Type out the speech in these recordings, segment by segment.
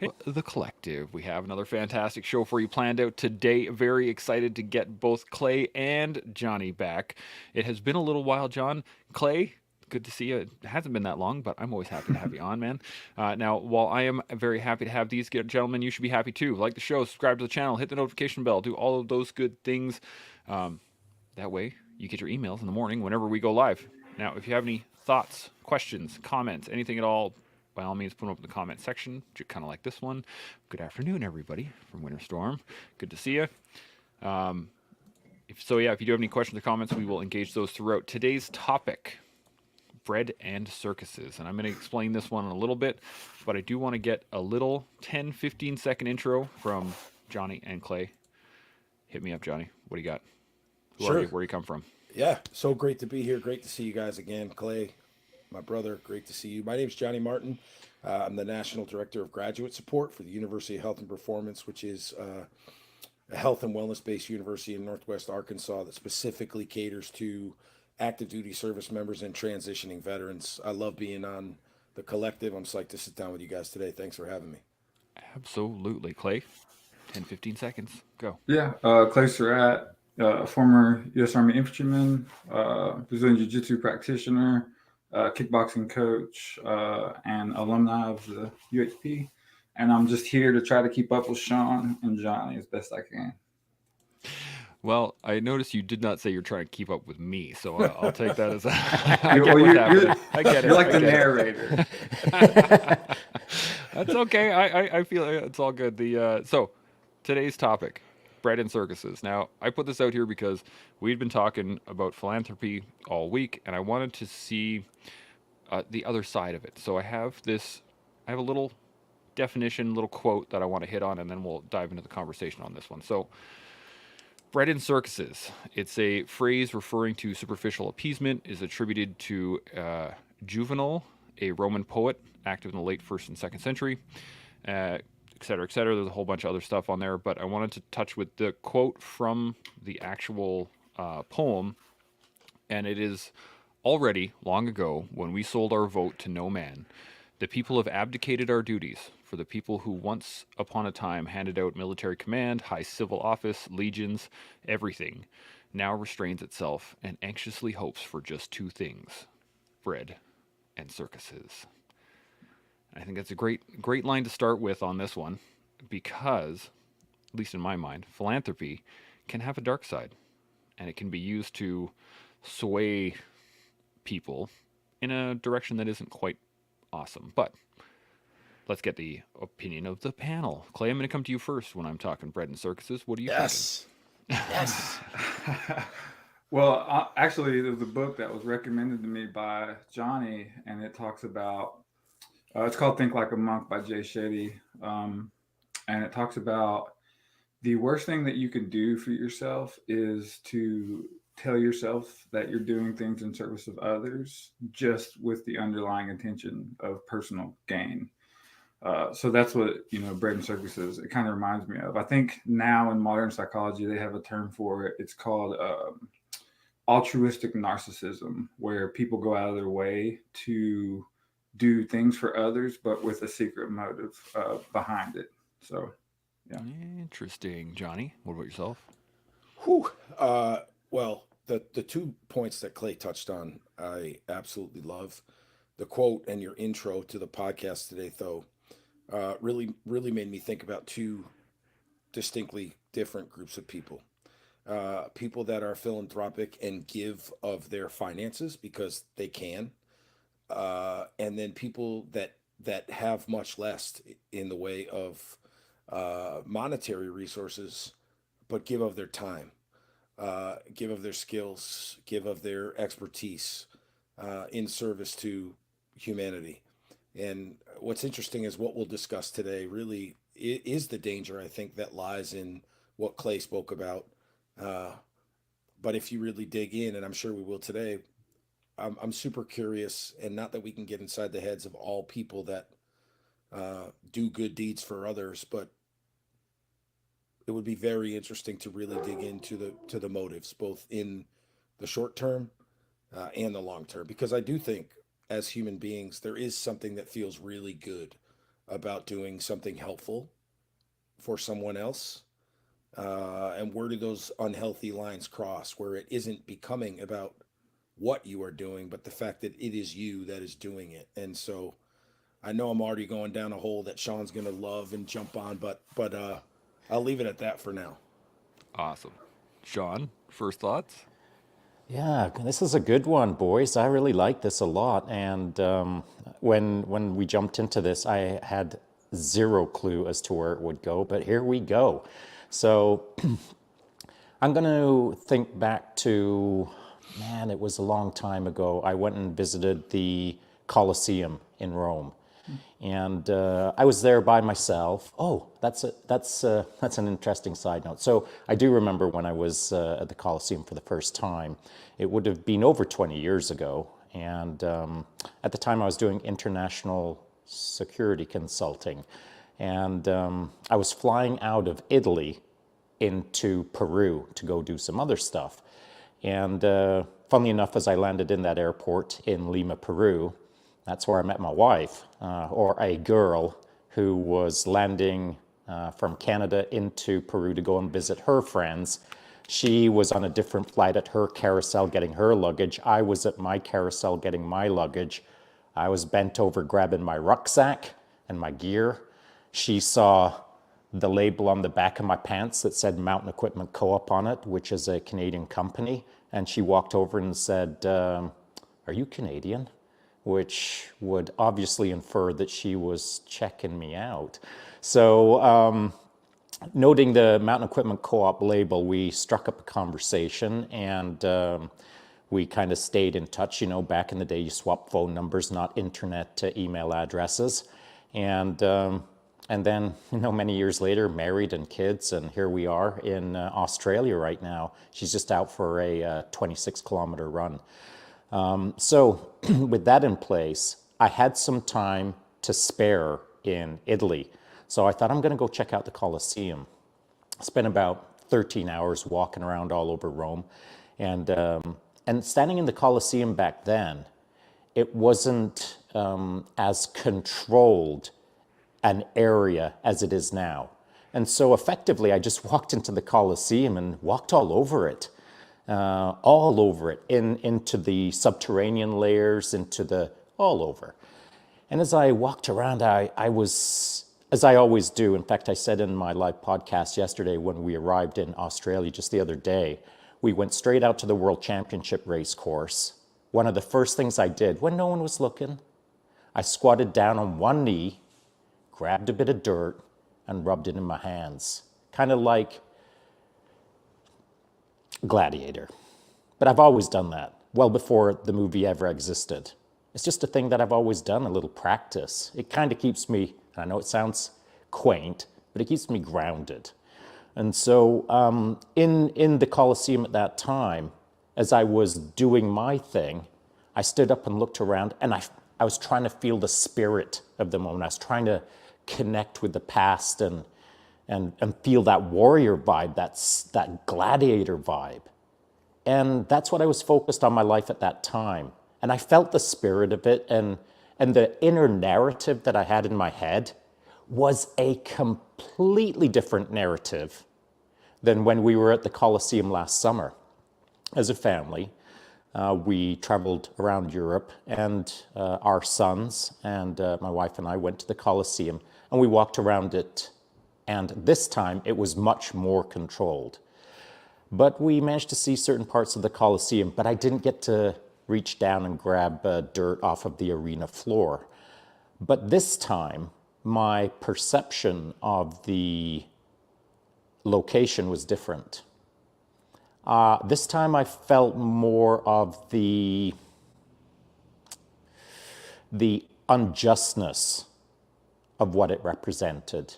The collective. We have another fantastic show for you planned out today. Very excited to get both Clay and Johnny back. It has been a little while, John. Clay, good to see you. It hasn't been that long, but I'm always happy to have you on, man. Now, while I am very happy to have these gentlemen, you should be happy too. Like the show, subscribe to the channel, hit the notification bell, do all of those good things. That way, you get your emails in the morning whenever we go live. Now, if you have any thoughts, questions, comments, anything at all, by all means, put them up in the comment section, kind of like this one. Good afternoon, everybody from Winter Storm. Good to see you. If you do have any questions or comments, we will engage those throughout. Today's topic, bread and circuses. And I'm going to explain this one in a little bit, but I do want to get a little 10, 15-second intro from Johnny and Clay. Hit me up, Johnny. What do you got? Who are you? Sure. Where do you come from? Yeah. So great to be here. Great to see you guys again. Clay, my brother, great to see you. My name's Johnny Martin. I'm the National Director of Graduate Support for the University of Health and Performance, which is a health and wellness based university in Northwest Arkansas that specifically caters to active duty service members and transitioning veterans. I love being on the collective. I'm psyched to sit down with you guys today. Thanks for having me. Absolutely. Clay, 10, 15 seconds. Go. Yeah, Clay Surratt, former U.S. Army infantryman, Brazilian Jiu-Jitsu practitioner, kickboxing coach, and alumni of the UHP. And I'm just here to try to keep up with Shaun and Johnny as best I can. Well, I noticed you did not say you're trying to keep up with me, so I'll take that as a. I You're, get well, what's you're, happening. you're, I get it. you're like I the get narrator. it. That's okay. I feel it's all good. So today's topic, bread and circuses. Now I put this out here because we've been talking about philanthropy all week, and I wanted to see the other side of it. So I have this. I have a little definition, little quote that I want to hit on, and then we'll dive into the conversation on this one. So bread and circuses. It's a phrase referring to superficial appeasement, is attributed to Juvenal, a Roman poet active in the late 1st and 2nd century, et cetera, et cetera. There's a whole bunch of other stuff on there, but I wanted to touch with the quote from the actual poem, and it is already long ago when we sold our vote to no man. The people have abdicated our duties for the people who once upon a time handed out military command, high civil office, legions, everything, now restrains itself and anxiously hopes for just two things: bread and circuses. I think that's a great line to start with on this one because, at least in my mind, philanthropy can have a dark side and it can be used to sway people in a direction that isn't quite awesome. But let's get the opinion of the panel. Clay, I'm going to come to you first when I'm talking bread and circuses. What are you thinking? Yes. Yes. Well, actually, there was a book that was recommended to me by Johnny, and it talks about, it's called Think Like a Monk by Jay Shetty. And it talks about the worst thing that you can do for yourself is to tell yourself that you're doing things in service of others just with the underlying intention of personal gain. So that's what bread and circuses. It kind of reminds me of. I think now in modern psychology they have a term for it. It's called altruistic narcissism, where people go out of their way to do things for others, but with a secret motive behind it. So, yeah. Interesting. Johnny, what about yourself? Whew. Well, the 2 points that Clay touched on, I absolutely love. The quote and your intro to the podcast today, though, really made me think about two distinctly different groups of people. People that are philanthropic and give of their finances because they can, and then people that have much less in the way of monetary resources, but give of their time, give of their skills, give of their expertise in service to humanity. And what's interesting is what we'll discuss today really is the danger, I think, that lies in what Clay spoke about. Uh, but if you really dig in, and I'm sure we will today, I'm super curious, and not that we can get inside the heads of all people that do good deeds for others, but it would be very interesting to really dig into the motives, both in the short term and the long term, because I do think as human beings there is something that feels really good about doing something helpful for someone else? And where do those unhealthy lines cross where it isn't becoming about what you are doing, but the fact that it is you that is doing it? And so I know I'm already going down a hole that Shaun's going to love and jump on, but I'll leave it at that for now. Awesome. Shaun, first thoughts? Yeah, this is a good one, boys. I really like this a lot. And when we jumped into this, I had zero clue as to where it would go, but here we go. So I'm going to think back to, man, it was a long time ago. I went and visited the Colosseum in Rome. And I was there by myself. Oh, that's an interesting side note. So I do remember when I was at the Colosseum for the first time. It would have been over 20 years ago. And at the time I was doing international security consulting. And I was flying out of Italy into Peru to go do some other stuff. And funnily enough, as I landed in that airport in Lima, Peru, that's where I met my wife, or a girl who was landing from Canada into Peru to go and visit her friends. She was on a different flight at her carousel getting her luggage. I was at my carousel getting my luggage. I was bent over grabbing my rucksack and my gear. She saw the label on the back of my pants that said Mountain Equipment Co-op on it, which is a Canadian company. And she walked over and said, "Are you Canadian?" Which would obviously infer that she was checking me out. So noting the Mountain Equipment Co-op label, we struck up a conversation, and we kind of stayed in touch. You know, back in the day, you swapped phone numbers, not internet email addresses. And then, you know, many years later, married and kids, and here we are in Australia right now. She's just out for a 26-kilometer run. So with that in place, I had some time to spare in Italy. So I thought, I'm going to go check out the Colosseum. Spent about 13 hours walking around all over Rome. And standing in the Colosseum back then, it wasn't as controlled an area as it is now. And so effectively, I just walked into the Colosseum and walked all over it. Into the subterranean layers, all over. And as I walked around, I was, as I always do, in fact, I said in my live podcast yesterday when we arrived in Australia just the other day, we went straight out to the World Championship race course. One of the first things I did when no one was looking, I squatted down on one knee, grabbed a bit of dirt, and rubbed it in my hands. Kind of like Gladiator. But I've always done that, well before the movie ever existed. It's just a thing that I've always done, a little practice. It kind of keeps me, I know it sounds quaint, but it keeps me grounded. And so in the Colosseum at that time, as I was doing my thing, I stood up and looked around, and I was trying to feel the spirit of the moment. I was trying to connect with the past and feel that warrior vibe, that gladiator vibe. And that's what I was focused on my life at that time. And I felt the spirit of it, and the inner narrative that I had in my head was a completely different narrative than when we were at the Colosseum last summer. As a family, we traveled around Europe, and our sons and my wife and I went to the Colosseum, and we walked around it. And this time, it was much more controlled. But we managed to see certain parts of the Colosseum, but I didn't get to reach down and grab dirt off of the arena floor. But this time, my perception of the location was different. This time I felt more of the unjustness of what it represented.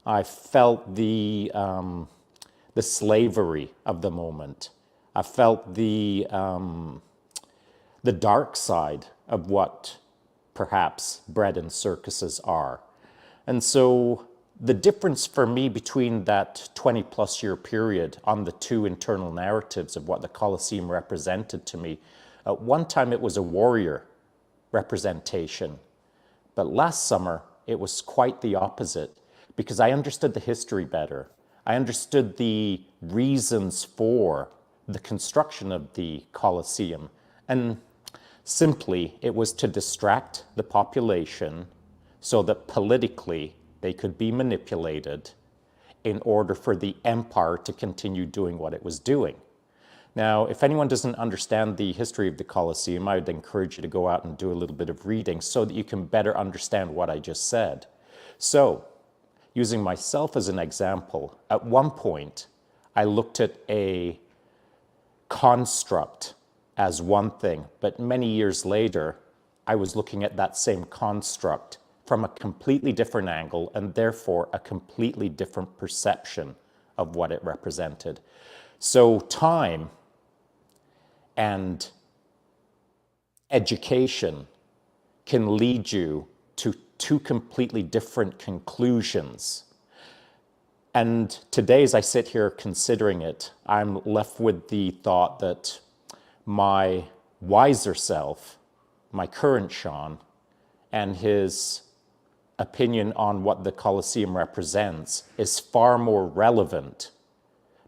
I felt the slavery of the moment. I felt the dark side of what perhaps bread and circuses are. And so the difference for me between that 20 plus year period on the two internal narratives of what the Colosseum represented to me, at one time it was a warrior representation, but last summer it was quite the opposite, because I understood the history better. I understood the reasons for the construction of the Colosseum. And simply, it was to distract the population so that politically they could be manipulated in order for the empire to continue doing what it was doing. Now, if anyone doesn't understand the history of the Colosseum, I would encourage you to go out and do a little bit of reading so that you can better understand what I just said. So, using myself as an example, at one point, I looked at a construct as one thing, but many years later, I was looking at that same construct from a completely different angle and therefore a completely different perception of what it represented. So time and education can lead you to two completely different conclusions. And today, as I sit here considering it, I'm left with the thought that my wiser self, my current Shaun, and his opinion on what the Colosseum represents is far more relevant,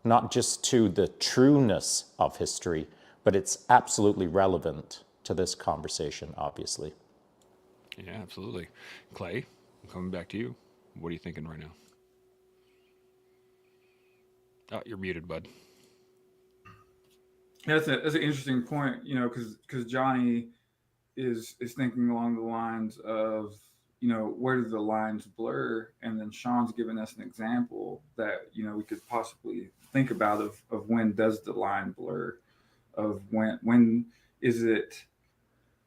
not just to the trueness of history, but it's absolutely relevant to this conversation, obviously. Yeah, absolutely. Clay, I'm coming back to you. What are you thinking right now? Oh, you're muted, bud. Yeah, that's an interesting point, because Johnny is thinking along the lines of, where do the lines blur, and then Shaun's given us an example that we could possibly think about of when does the line blur, of when is it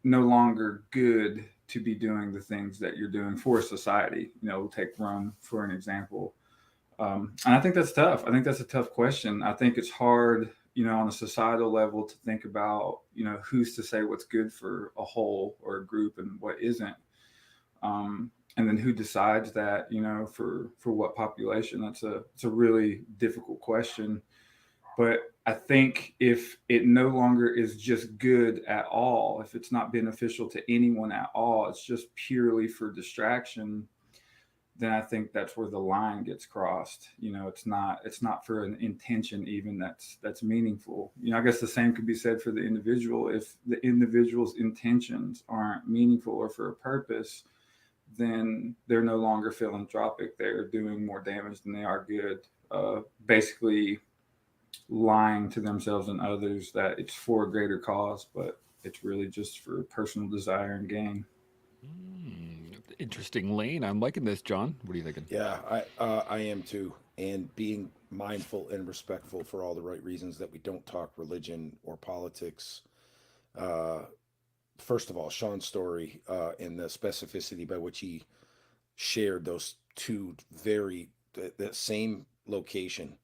no longer good to be doing the things that you're doing for society. We'll take Rome for an example. And I think that's tough. I think that's a tough question. I think it's hard, on a societal level to think about, who's to say what's good for a whole or a group and what isn't. And then who decides that, for what population? It's a really difficult question. But I think if it no longer is just good at all, if it's not beneficial to anyone at all, it's just purely for distraction, then I think that's where the line gets crossed. It's not for an intention even that's meaningful. I guess the same could be said for the individual. If the individual's intentions aren't meaningful or for a purpose, then they're no longer philanthropic. They're doing more damage than they are good. Basically lying to themselves and others that it's for a greater cause, but it's really just for personal desire and gain. Interesting lane. I'm liking this, John. What are you thinking? Yeah, I am too. And being mindful and respectful for all the right reasons that we don't talk religion or politics. First of all, Shaun's story and the specificity by which he shared those two the same location,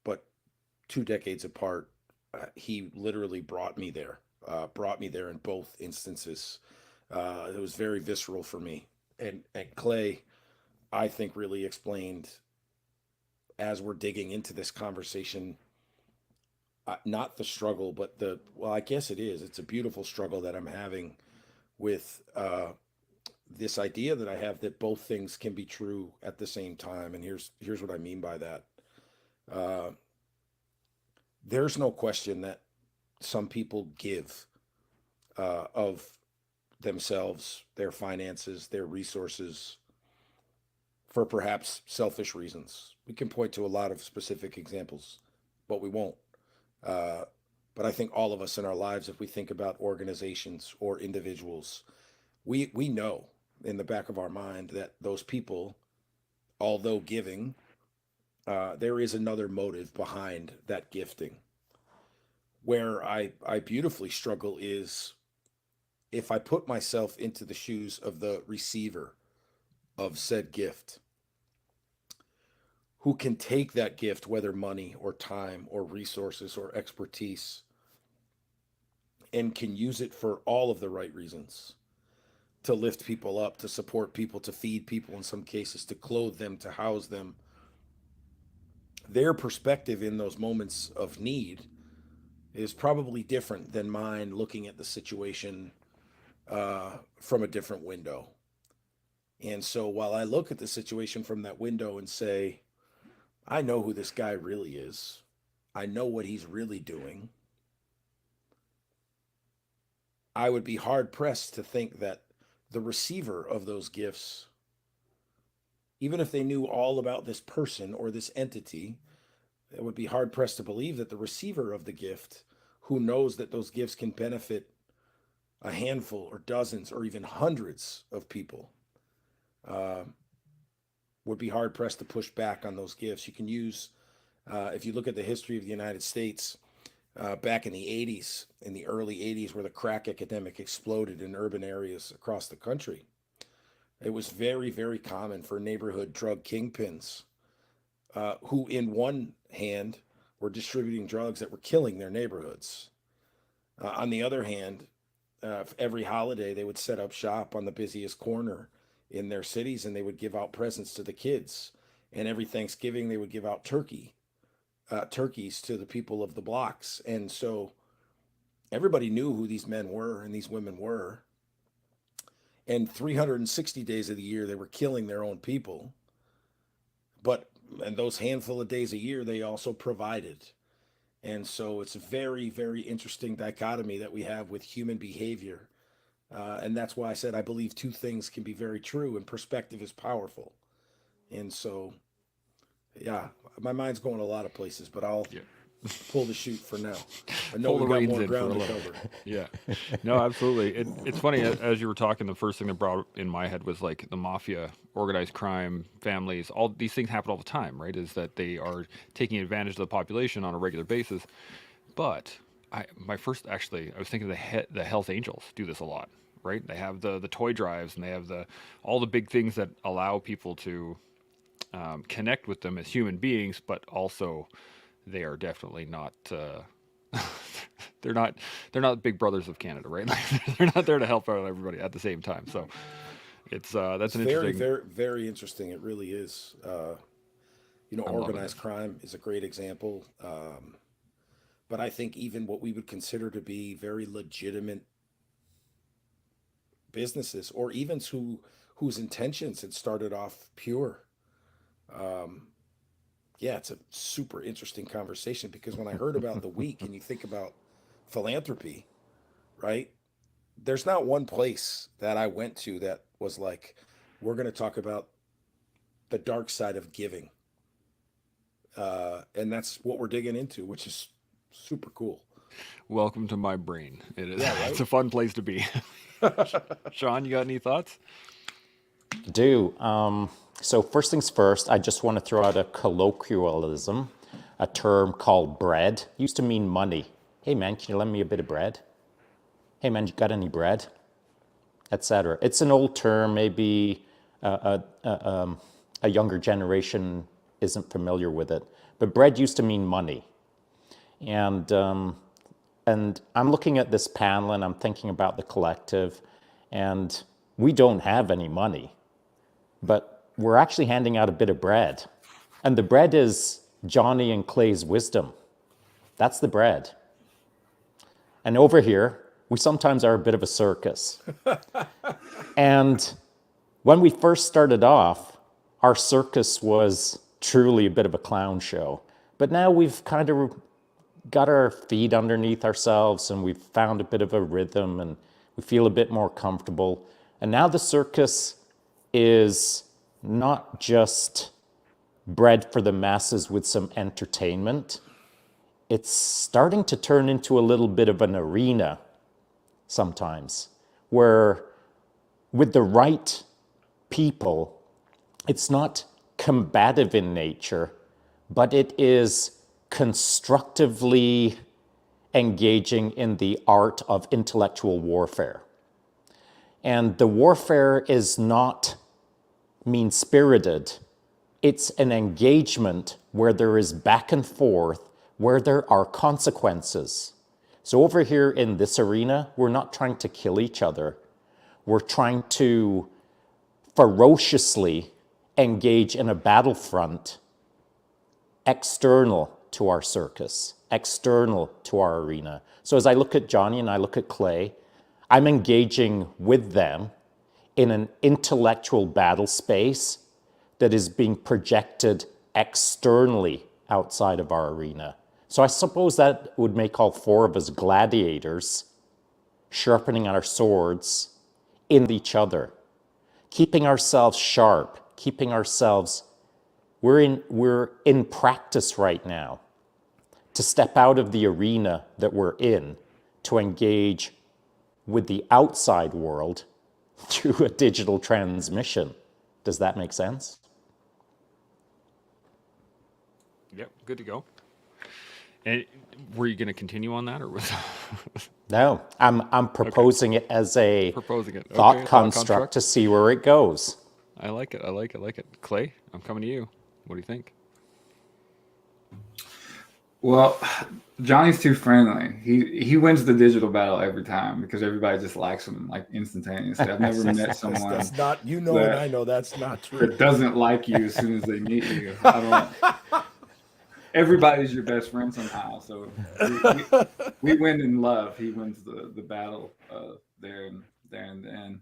but 2 decades apart. He literally brought me there. In both instances. It was very visceral for me. And Clay, I think, really explained as we're digging into this conversation, not the struggle, but I guess it is. It's a beautiful struggle that I'm having with this idea that I have that both things can be true at the same time. And here's what I mean by that. There's no question that some people give of themselves, their finances, their resources for perhaps selfish reasons. We can point to a lot of specific examples, but we won't. But I think all of us in our lives, if we think about organizations or individuals, we know in the back of our mind that those people, although giving, there is another motive behind that gifting. Where I beautifully struggle is if I put myself into the shoes of the receiver of said gift, who can take that gift, whether money or time or resources or expertise, and can use it for all of the right reasons, to lift people up, to support people, to feed people in some cases, to clothe them, to house them. Their perspective in those moments of need is probably different than mine looking at the situation from a different window. And so while I look at the situation from that window and say, I know who this guy really is, I know what he's really doing, I would be hard pressed to think that the receiver of those gifts, even if they knew all about this person or this entity, it would be hard pressed to believe that the receiver of the gift, who knows that those gifts can benefit a handful or dozens or even hundreds of people, would be hard pressed to push back on those gifts. You can use, if you look at the history of the United States, back in the 80s, in the early 80s, where the crack epidemic exploded in urban areas across the country, it was very, very common for neighborhood drug kingpins, who in one hand were distributing drugs that were killing their neighborhoods. On the other hand, every holiday they would set up shop on the busiest corner in their cities, and they would give out presents to the kids. And every Thanksgiving they would give out turkeys to the people of the blocks. And so everybody knew who these men were and these women were. And 360 days of the year they were killing their own people. But and those handful of days a year they also provided. And so it's a very, very interesting dichotomy that we have with human behavior. And that's why I said I believe two things can be very true, and perspective is powerful. And so, yeah, my mind's going a lot of places, but I'll pull the chute for now. I know Pull the we got reins more in for a ground to little. cover. Yeah. No, absolutely. It's funny, as you were talking, the first thing that brought in my head was like the mafia, organized crime, families, all these things happen all the time, right? Is that they are taking advantage of the population on a regular basis. But I was thinking the Hells Angels do this a lot, right? They have the toy drives, and they have all the big things that allow people to connect with them as human beings, but also they are definitely not. They're not big brothers of Canada, right? Like, they're not there to help out everybody at the same time. So that's It's an very, interesting. very, very interesting. It really is. I'm loving Organized it. crime is a great example. But I think even what we would consider to be very legitimate businesses, or even whose intentions had started off pure. Um, yeah, it's a super interesting conversation, because when I heard about the week and you think about philanthropy, right? There's not one place that I went to that was like, we're going to talk about the dark side of giving. And that's what we're digging into, which is super cool. Welcome to my brain. It is. Yeah, It's right? a fun place to be. Sean, you got any thoughts? Do. So first things first, I just want to throw out a colloquialism, a term called bread. Used to mean money. Hey man, can you lend me a bit of bread? Hey man, you got any bread? Etc. It's an old term. Maybe a younger generation isn't familiar with it. But bread used to mean money. And I'm looking at this panel and I'm thinking about the collective, and we don't have any money, but we're actually handing out a bit of bread. And the bread is Johnny and Clay's wisdom. That's the bread. And over here, we sometimes are a bit of a circus. And when we first started off, our circus was truly a bit of a clown show. But now we've kind of got our feet underneath ourselves, and we've found a bit of a rhythm, and we feel a bit more comfortable. And now the circus is not just bread for the masses with some entertainment. It's starting to turn into a little bit of an arena sometimes, where with the right people, it's not combative in nature, but it is constructively engaging in the art of intellectual warfare. And the warfare is not mean-spirited. It's an engagement where there is back and forth, where there are consequences. So over here in this arena, we're not trying to kill each other. We're trying to ferociously engage in a battlefront external to our circus, external to our arena. So as I look at Johnny and I look at Clay, I'm engaging with them in an intellectual battle space that is being projected externally outside of our arena. So I suppose that would make all four of us gladiators, sharpening our swords in each other, keeping ourselves sharp, keeping ourselves, we're in practice right now to step out of the arena that we're in to engage with the outside world through a digital transmission. Does that make sense? Yep, good to go. And were you going to continue on that, or was No, I'm proposing it as a proposing it? thought Okay, construct to see where it goes. I like it. I like it. Clay, I'm coming to you. What do you think? Well, Johnny's too friendly. He wins the digital battle every time because everybody just likes him like instantaneously. I've never met someone That's not, you know, that- and I know that's not true. that doesn't like you as soon as they meet you. I don't. Everybody's your best friend somehow. So we win in love. He wins the battle there and then.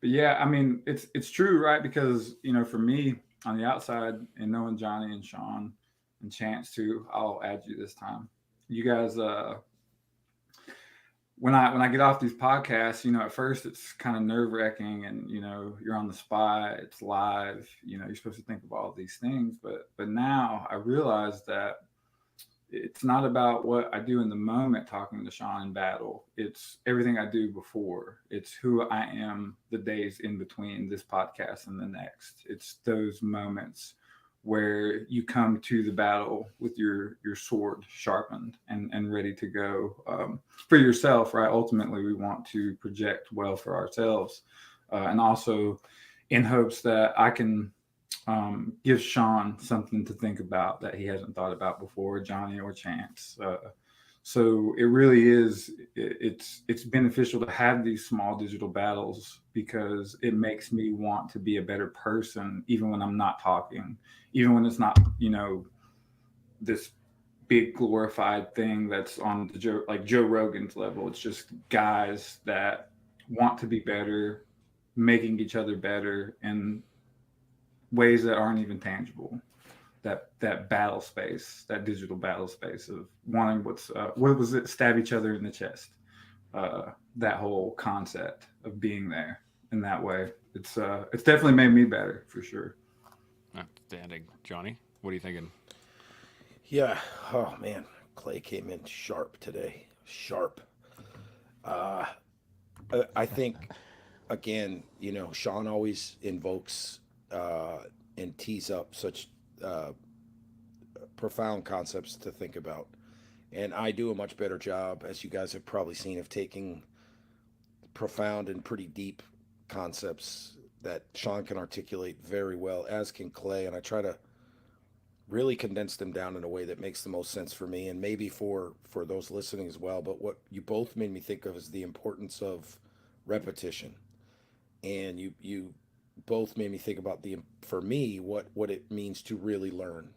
But yeah, I mean, it's true, right? Because, you know, for me on the outside and knowing Johnny and Shaun and Chance too, I'll add you this time. You guys, when I get off these podcasts, you know, at first it's kind of nerve wracking, and you know, you're on the spot, it's live, you know, you're supposed to think of all these things, but now I realize that it's not about what I do in the moment talking to Shaun in battle. It's everything I do before. It's who I am the days in between this podcast and the next. It's those moments where you come to the battle with your sword sharpened and ready to go for yourself, right? Ultimately, we want to project well for ourselves, and also in hopes that I can give Shaun something to think about that he hasn't thought about before, Johnny or Chance. So it really is, it's beneficial to have these small digital battles because it makes me want to be a better person, even when I'm not talking, even when it's not, you know, this big glorified thing that's on the Joe Rogan's level. It's just guys that want to be better, making each other better in ways that aren't even tangible. That battle space, that digital battle space of wanting what was it? Stab each other in the chest. That whole concept of being there in that way. It's definitely made me better for sure. Outstanding, Johnny. What are you thinking? Yeah. Oh man, Clay came in sharp today. Sharp. I think, again, you know, Shaun always invokes and tees up such profound concepts to think about. And I do a much better job, as you guys have probably seen, of taking profound and pretty deep concepts that Shaun can articulate very well, as can Clay. And I try to really condense them down in a way that makes the most sense for me and maybe for those listening as well. But what you both made me think of is the importance of repetition. And you both made me think about for me, what it means to really learn.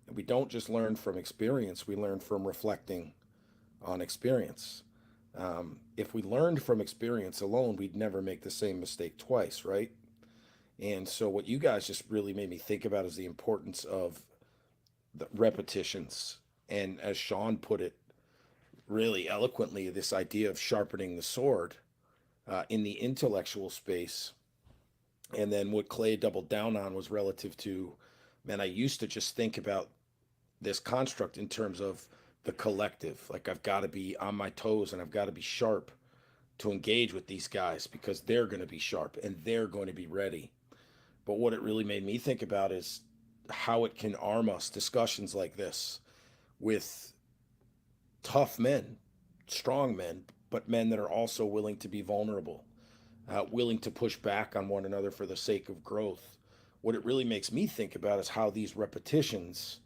And we don't just learn from experience, we learn from reflecting on experience. If we learned from experience alone, we'd never make the same mistake twice, right? And so what you guys just really made me think about is the importance of the repetitions. And as Shaun put it really eloquently, this idea of sharpening the sword in the intellectual space. And then what Clay doubled down on was relative to, man, I used to just think about this construct in terms of the collective. Like, I've got to be on my toes and I've got to be sharp to engage with these guys because they're going to be sharp and they're going to be ready. But what it really made me think about is how it can arm us, discussions like this, with tough men, strong men, but men that are also willing to be vulnerable, willing to push back on one another for the sake of growth. What it really makes me think about is how these repetitions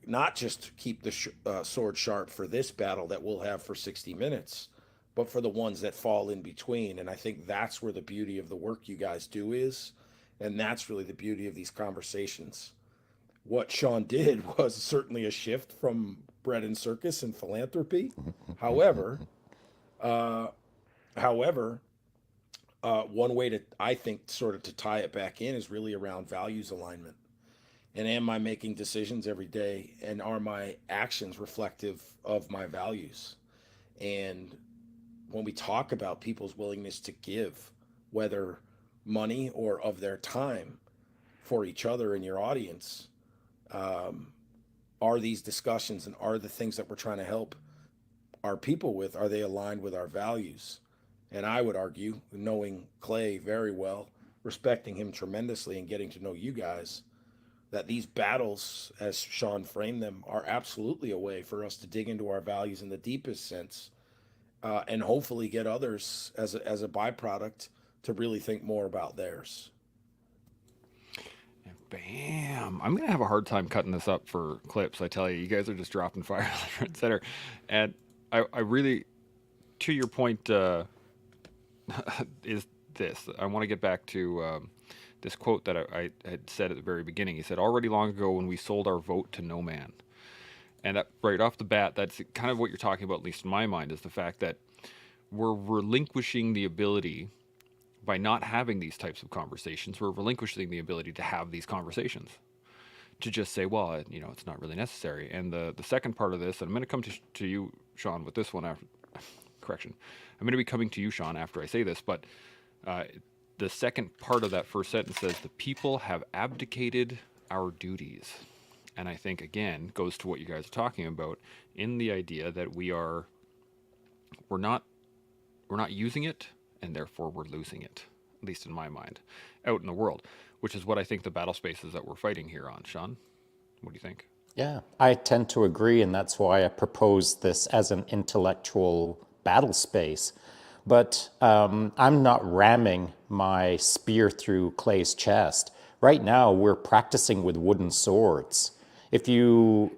not just keep the sword sharp for this battle that we'll have for 60 minutes, but for the ones that fall in between. And I think that's where the beauty of the work you guys do is, and that's really the beauty of these conversations. What Shaun did was certainly a shift from bread and circus and philanthropy. However, one way to, I think, sort of to tie it back in is really around values alignment. And am I making decisions every day, and are my actions reflective of my values? And when we talk about people's willingness to give, whether money or of their time for each other and your audience, um, are these discussions and are the things that we're trying to help our people with, are they aligned with our values? And I would argue, knowing Clay very well, respecting him tremendously, and getting to know you guys, that these battles, as Shaun framed them, are absolutely a way for us to dig into our values in the deepest sense, and hopefully get others as a byproduct to really think more about theirs. Bam! I'm gonna have a hard time cutting this up for clips. I tell you, you guys are just dropping fire left, right, and center. And I really, to your point, is this. I want to get back to this quote that I had said at the very beginning. He said, "Already long ago, when we sold our vote to no man." And that, right off the bat, that's kind of what you're talking about, at least in my mind, is the fact that we're relinquishing the ability, by not having these types of conversations, we're relinquishing the ability to have these conversations. To just say, well, it's not really necessary. And the second part of this, and I'm going to come to you, Shaun, with this one after, correction. I'm going to be coming to you, Shaun, after I say this, but the second part of that first sentence says, the people have abdicated our duties. And I think, again, goes to what you guys are talking about, in the idea that we're not using it, and therefore we're losing it, at least in my mind, out in the world, which is what I think the battle space is that we're fighting here on. Shaun, what do you think? Yeah, I tend to agree, and that's why I propose this as an intellectual battle space. But I'm not ramming my spear through Clay's chest. Right now, we're practicing with wooden swords. If you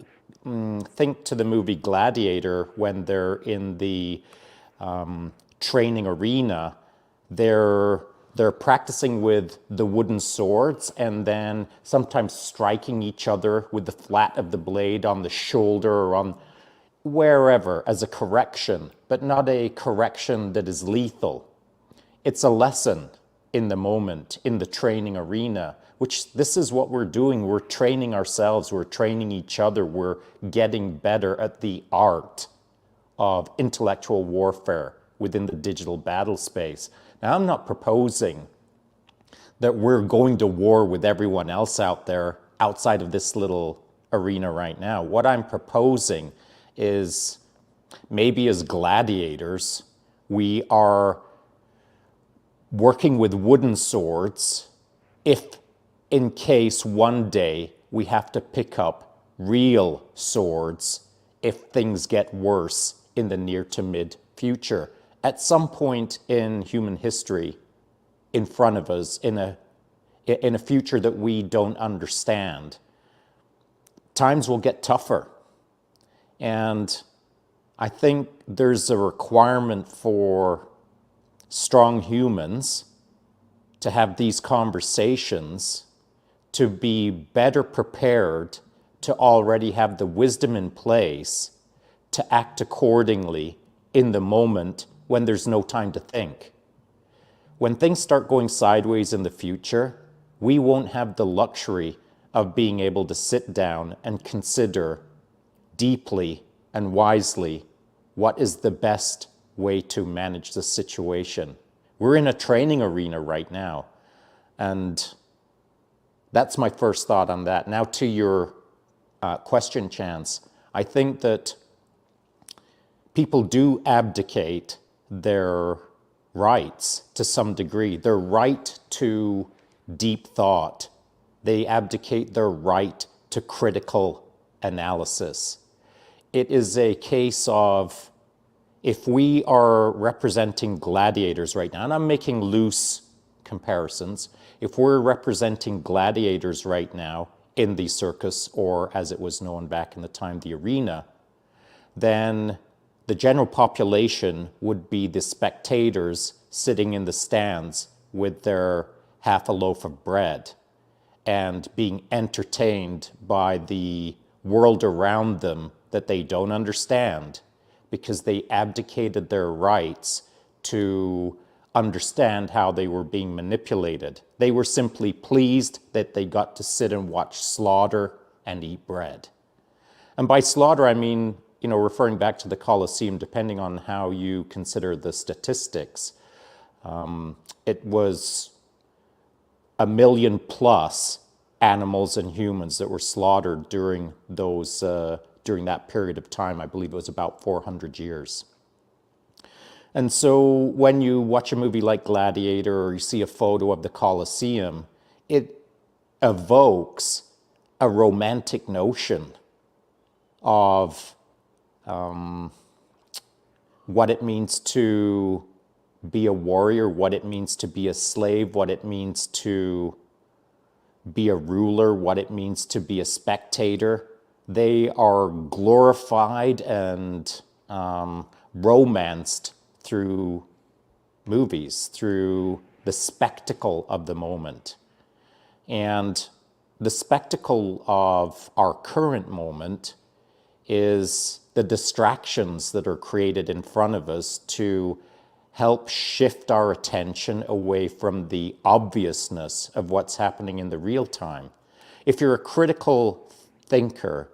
think to the movie Gladiator, when they're in the training arena, they're practicing with the wooden swords and then sometimes striking each other with the flat of the blade on the shoulder or on wherever as a correction, but not a correction that is lethal. It's a lesson in the moment, in the training arena, which this is what we're doing. We're training ourselves, we're training each other, we're getting better at the art of intellectual warfare within the digital battle space. Now, I'm not proposing that we're going to war with everyone else out there outside of this little arena right now. What I'm proposing is, maybe as gladiators, we are working with wooden swords if in case one day we have to pick up real swords if things get worse in the near to mid future. At some point in human history in front of us, in a future that we don't understand, times will get tougher. And I think there's a requirement for strong humans to have these conversations, to be better prepared, to already have the wisdom in place to act accordingly in the moment when there's no time to think. When things start going sideways in the future, we won't have the luxury of being able to sit down and consider deeply and wisely what is the best way to manage the situation. We're in a training arena right now, and that's my first thought on that. Now to your question, Chance. I think that people do abdicate their rights to some degree, their right to deep thought. They abdicate their right to critical analysis. It is a case of, if we are representing gladiators right now, and I'm making loose comparisons, if we're representing gladiators right now in the circus, or as it was known back in the time, the arena, then the general population would be the spectators sitting in the stands with their half a loaf of bread and being entertained by the world around them that they don't understand, because they abdicated their rights to understand how they were being manipulated. They were simply pleased that they got to sit and watch slaughter and eat bread. And by slaughter, I mean, referring back to the Colosseum, depending on how you consider the statistics, it was 1 million plus animals and humans that were slaughtered during that period of time. I believe it was about 400 years. And so when you watch a movie like Gladiator or you see a photo of the Colosseum, it evokes a romantic notion of what it means to be a warrior, what it means to be a slave, what it means to be a ruler, what it means to be a spectator. They are glorified and romanced through movies, through the spectacle of the moment. And the spectacle of our current moment is the distractions that are created in front of us to help shift our attention away from the obviousness of what's happening in the real time. If you're a critical thinker,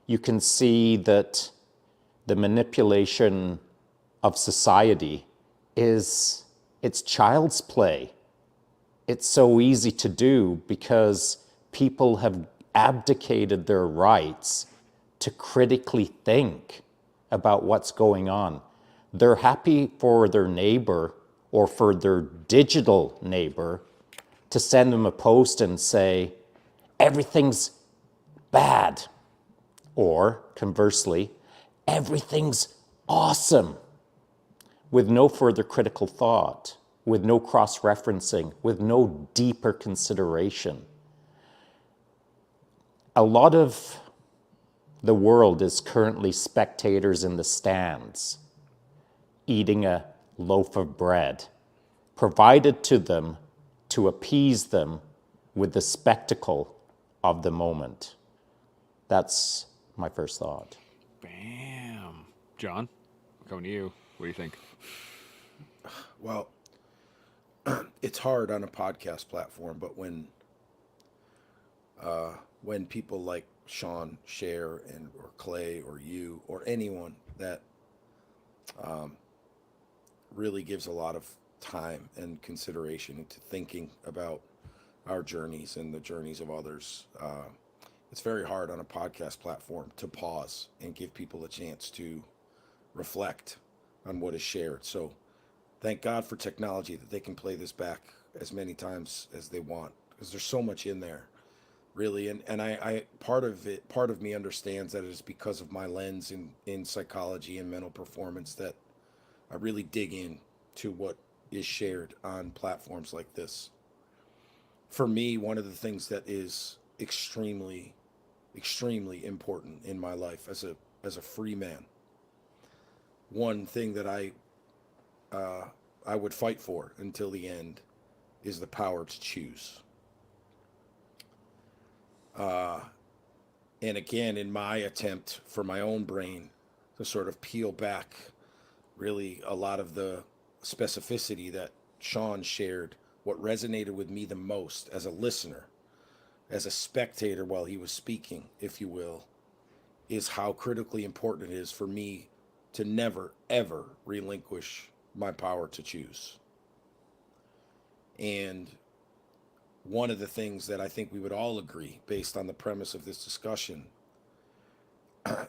you can see that the manipulation of society it's child's play. It's so easy to do because people have abdicated their rights to critically think about what's going on. They're happy for their neighbor or for their digital neighbor to send them a post and say, everything's bad. Or conversely, everything's awesome, with no further critical thought, with no cross-referencing, with no deeper consideration. A lot of the world is currently spectators in the stands, eating a loaf of bread, provided to them to appease them with the spectacle of the moment. That's my first thought. Bam. John, coming to you. What do you think? Well, it's hard on a podcast platform, but when people like Shaun share or Clay or you or anyone that really gives a lot of time and consideration into thinking about our journeys and the journeys of others, it's very hard on a podcast platform to pause and give people a chance to reflect on what is shared. So thank God for technology that they can play this back as many times as they want, because there's so much in there, really. And I part of me understands that it is because of my lens in psychology and mental performance that I really dig in to what is shared on platforms like this. For me, one of the things that is extremely important in my life as a free man, one thing that I would fight for until the end is the power to choose. And again, in my attempt for my own brain to sort of peel back really a lot of the specificity that Shaun shared, what resonated with me the most as a listener, as a spectator while he was speaking, if you will, is how critically important it is for me to never, ever relinquish my power to choose. And one of the things that I think we would all agree, based on the premise of this discussion,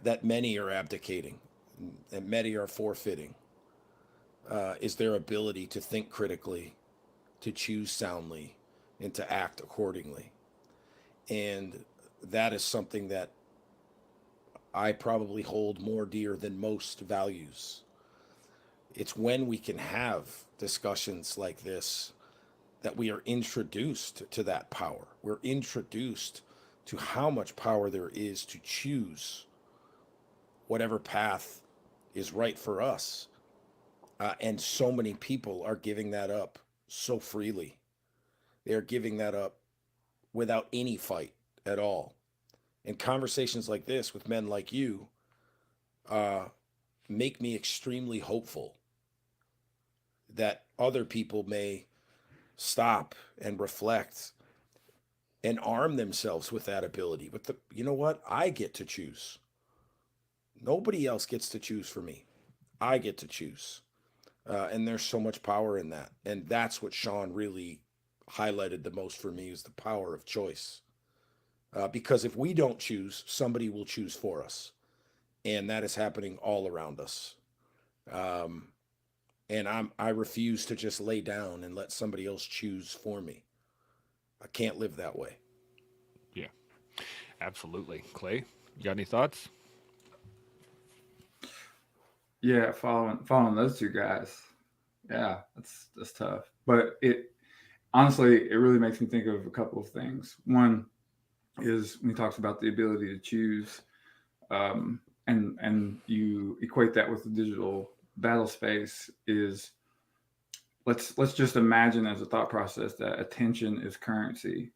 that many are abdicating and many are forfeiting, is their ability to think critically, to choose soundly, and to act accordingly. And that is something that I probably hold more dear than most values. It's when we can have discussions like this that we are introduced to that power. We're introduced to how much power there is to choose whatever path is right for us. And so many people are giving that up so freely. They're giving that up without any fight at all. And conversations like this with men like you make me extremely hopeful that other people may stop and reflect and arm themselves with that ability. But you know what? I get to choose. Nobody else gets to choose for me. I get to choose. And there's so much power in that. And that's what Shaun really highlighted the most for me, is the power of choice. Because if we don't choose, somebody will choose for us. And that is happening all around us. And I refuse to just lay down and let somebody else choose for me. I can't live that way. Yeah, absolutely. Clay, you got any thoughts? Yeah, following those two guys. Yeah, that's tough. But it honestly, it really makes me think of a couple of things. One is when he talks about the ability to choose, and you equate that with the digital battle space. Is let's just imagine as a thought process that attention is currency.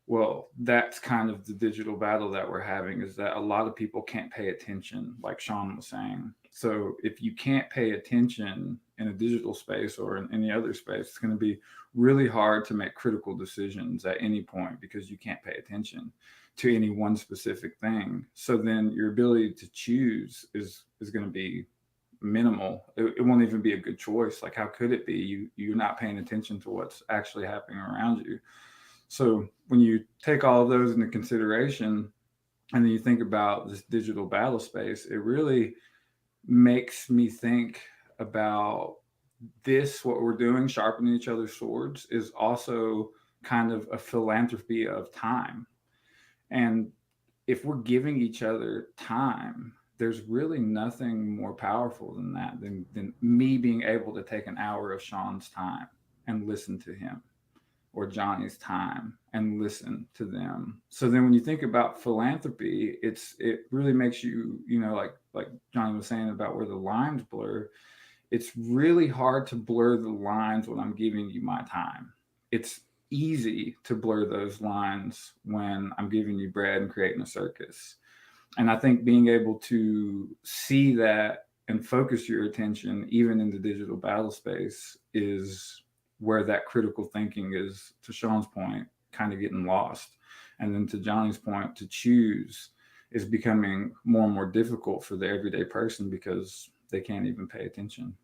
Well, that's kind of the digital battle that we're having, is that a lot of people can't pay attention, like Shaun was saying. So if you can't pay attention in a digital space or in any other space, it's going to be really hard to make critical decisions at any point because you can't pay attention to any one specific thing. So then your ability to choose is going to be minimal. It won't even be a good choice. Like, how could it be? You're not paying attention to what's actually happening around you. So when you take all of those into consideration, and then you think about this digital battle space, it really makes me think about this, what we're doing, sharpening each other's swords, is also kind of a philanthropy of time. And if we're giving each other time, there's really nothing more powerful than that, than me being able to take an hour of Shaun's time and listen to him, or Johnny's time and listen to them. So then when you think about philanthropy, it really makes you, like Johnny was saying about where the lines blur. It's really hard to blur the lines when I'm giving you my time. It's easy to blur those lines when I'm giving you bread and creating a circus. And I think being able to see that and focus your attention, even in the digital battle space, is where that critical thinking is, to Shaun's point, kind of getting lost. And then to Johnny's point, to choose is becoming more and more difficult for the everyday person because they can't even pay attention.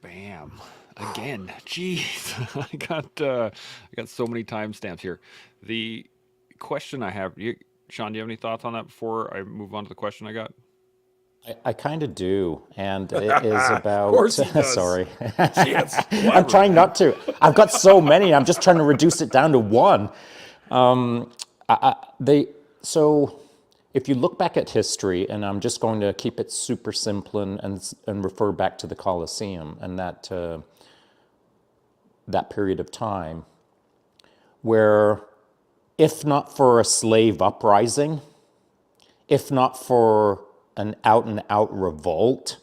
Bam. Again. Jeez. I got so many timestamps here. The question I have, Shaun, do you have any thoughts on that before I move on to the question I got? I kind of do, and it is Of about. course he does. Sorry, Chance, I'm trying not to. I've got so many. I'm just trying to reduce it down to one. So, if you look back at history, and I'm just going to keep it super simple and refer back to the Colosseum and that period of time, where, if not for a slave uprising, if not for an out-and-out revolt,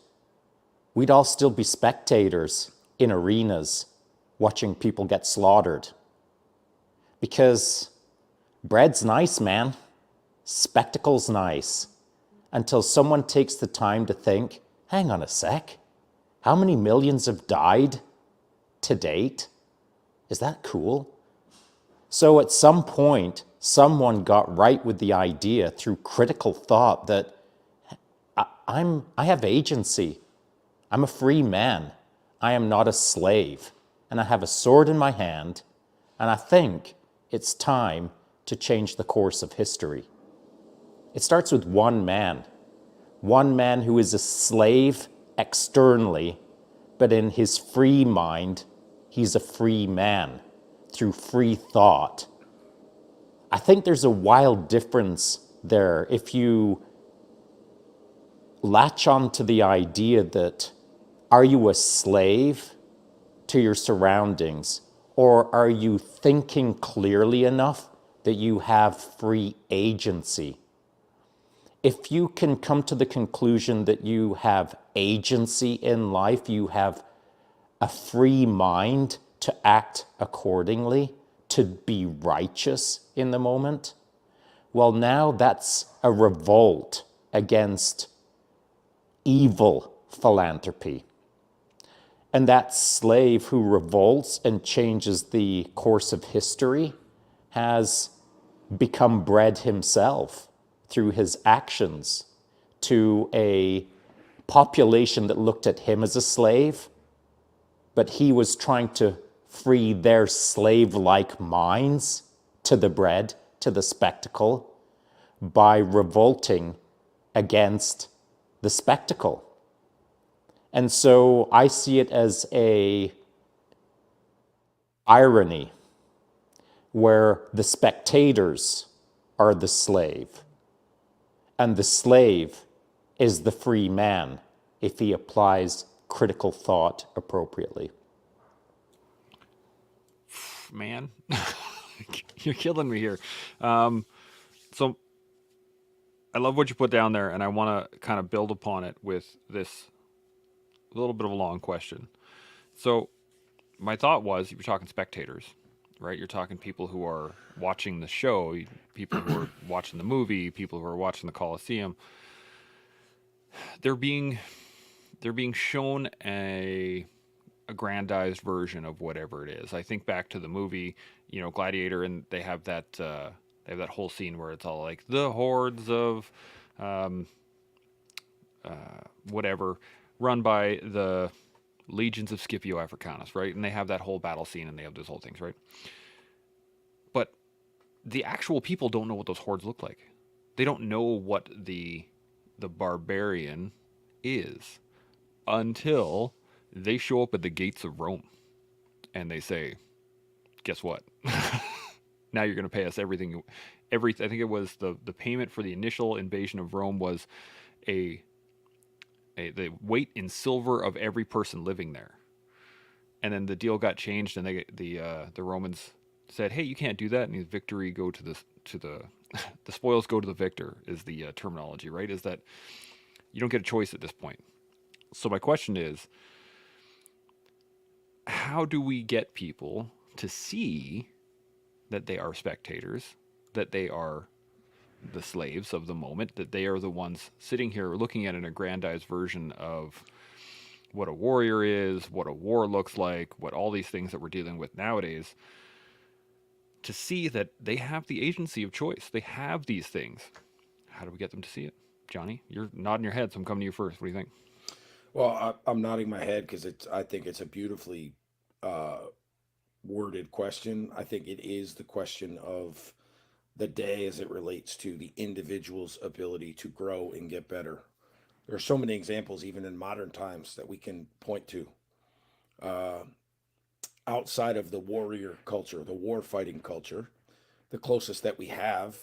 we'd all still be spectators in arenas watching people get slaughtered. Because bread's nice, man. Spectacle's nice. Until someone takes the time to think, hang on a sec, how many millions have died to date? Is that cool? So at some point, someone got right with the idea through critical thought that I have agency. I'm a free man. I am not a slave. And I have a sword in my hand. And I think it's time to change the course of history. It starts with one man who is a slave externally, but in his free mind, he's a free man through free thought. I think there's a wild difference there if you latch on to the idea that, are you a slave to your surroundings, or are you thinking clearly enough that you have free agency? If you can come to the conclusion that you have agency in life, you have a free mind to act accordingly, to be righteous in the moment, well, now that's a revolt against evil philanthropy. And that slave who revolts and changes the course of history has become bred himself through his actions to a population that looked at him as a slave, but he was trying to free their slave-like minds to the bread, to the spectacle, by revolting against the spectacle. And so I see it as a irony where the spectators are the slave and the slave is the free man if he applies critical thought appropriately. Man, you're killing me here. So I love what you put down there, and I want to kind of build upon it with this little bit of a long question. So my thought was, you were talking spectators, right? You're talking people who are watching the show, people who are watching the movie, people who are watching the Coliseum. They're being shown a aggrandized version of whatever it is. I think back to the movie, Gladiator, and they have that whole scene where it's all like the hordes of whatever, run by the legions of Scipio Africanus, right? And they have that whole battle scene, and they have those whole things, right? But the actual people don't know what those hordes look like. They don't know what the barbarian is until they show up at the gates of Rome, and they say, "Guess what? Now you're going to pay us everything." I think it was the payment for the initial invasion of Rome was the weight in silver of every person living there. And then the deal got changed, and the Romans said, "Hey, you can't do that." And the victory go to the the spoils go to the victor is the terminology, right? Is that you don't get a choice at this point. So my question is, how do we get people to see that they are spectators, that they are the slaves of the moment, that they are the ones sitting here looking at an aggrandized version of what a warrior is, what a war looks like, what all these things that we're dealing with nowadays, to see that they have the agency of choice. They have these things. How do we get them to see it? Johnny, you're nodding your head, so I'm coming to you first. What do you think? Well, I'm nodding my head because I think it's a beautifully worded question. I think it is the question of the day as it relates to the individual's ability to grow and get better. There are so many examples, even in modern times, that we can point to. Outside of the warrior culture, the war fighting culture, the closest that we have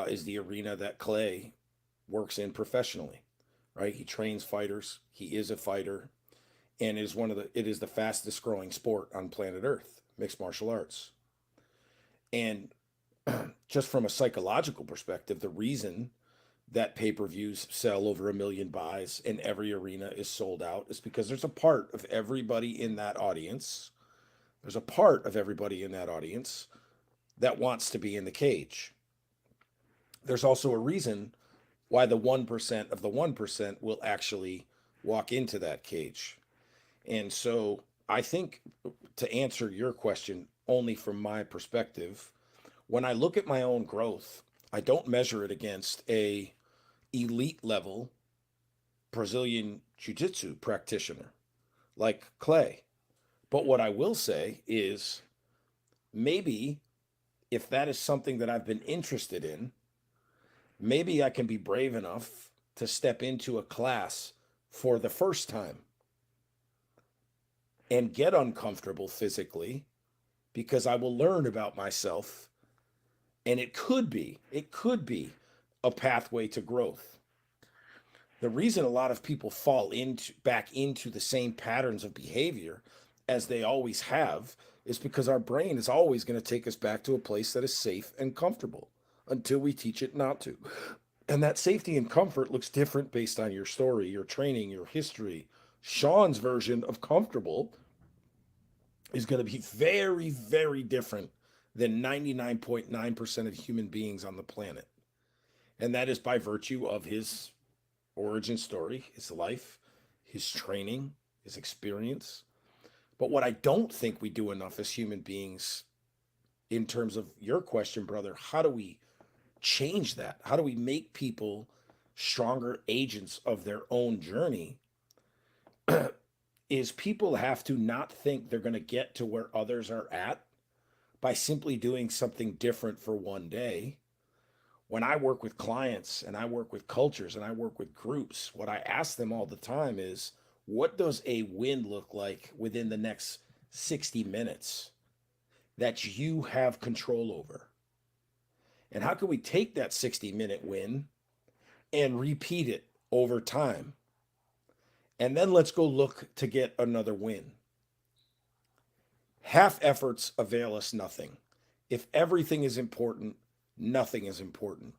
is the arena that Clay works in professionally, right? He trains fighters. He is a fighter, and it is the fastest growing sport on planet Earth, mixed martial arts. And just from a psychological perspective, the reason that pay-per-views sell over 1 million buys and every arena is sold out is because there's a part of everybody in that audience. There's a part of everybody in that audience that wants to be in the cage. There's also a reason why the 1% of the 1% will actually walk into that cage. And so I think, to answer your question only from my perspective, when I look at my own growth, I don't measure it against a elite level Brazilian jiu-jitsu practitioner like Clay. But what I will say is, maybe if that is something that I've been interested in, maybe I can be brave enough to step into a class for the first time and get uncomfortable physically, because I will learn about myself, and it could be a pathway to growth. The reason a lot of people fall back into the same patterns of behavior as they always have is because our brain is always going to take us back to a place that is safe and comfortable until we teach it not to. And that safety and comfort looks different based on your story, your training, your history. Shaun's version of comfortable is going to be very, very different than 99.9% of human beings on the planet. And that is by virtue of his origin story, his life, his training, is experience. But what I don't think we do enough as human beings, in terms of your question, brother, how do we change that? How do we make people stronger agents of their own journey? Is people have to not think they're going to get to where others are at by simply doing something different for one day. When I work with clients and I work with cultures and I work with groups, what I ask them all the time is, what does a win look like within the next 60 minutes that you have control over? And how can we take that 60-minute win and repeat it over time? And then let's go look to get another win. Half efforts avail us nothing. If everything is important, nothing is important.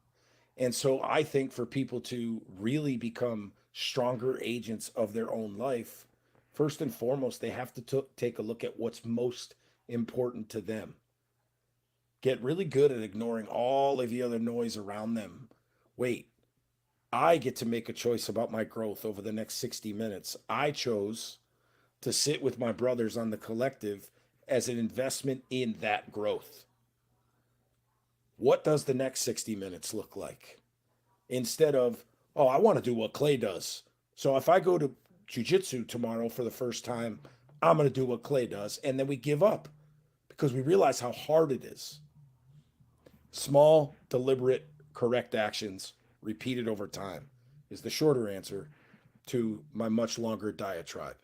And so I think for people to really become stronger agents of their own life, first and foremost, they have to take a look at what's most important to them. Get really good at ignoring all of the other noise around them. Wait, I get to make a choice about my growth over the next 60 minutes. I chose to sit with my brothers on the collective as an investment in that growth. What does the next 60 minutes look like? Instead of, oh, I want to do what Clay does. So if I go to jiu-jitsu tomorrow for the first time, I'm going to do what Clay does. And then we give up because we realize how hard it is. Small, deliberate, correct actions repeated over time is the shorter answer to my much longer diatribe.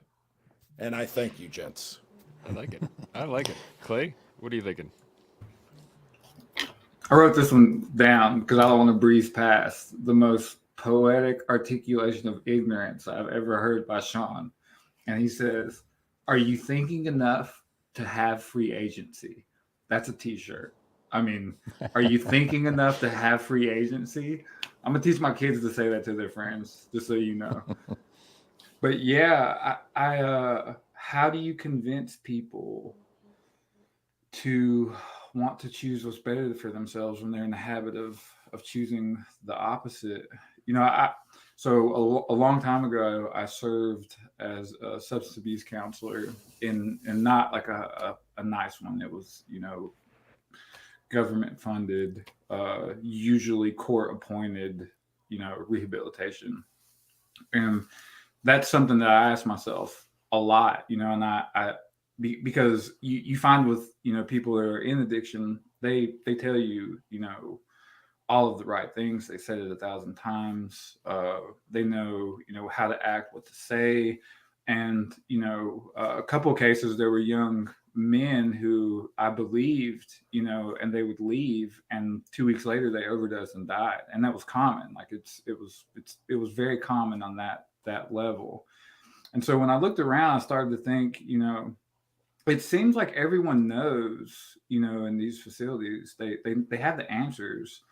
And I thank you, gents. I like it. I like it. Clay, what are you thinking? I wrote this one down because I don't want to breeze past the most poetic articulation of ignorance I've ever heard by Shaun. And he says, "Are you thinking enough to have free agency?" That's a t-shirt. I mean, are you thinking enough to have free agency? I'm going to teach my kids to say that to their friends, just so you know. But yeah, how do you convince people to want to choose what's better for themselves when they're in the habit of choosing the opposite? You know, so a long time ago, I served as a substance abuse counselor in not like a nice one. It was, you know, government funded, usually court appointed, you know, rehabilitation. And that's something that I ask myself a lot, you know, and because you find with, you know, people that are in addiction, they tell you, you know, all of the right things. They said it 1,000 times. They know, you know, how to act, what to say. And, you know, a couple of cases, there were young men who I believed, you know, and they would leave, and 2 weeks later they overdosed and died. And that was common. Like it was very common on that level. And so when I looked around, I started to think, you know, it seems like everyone knows, you know, in these facilities, they have the answers.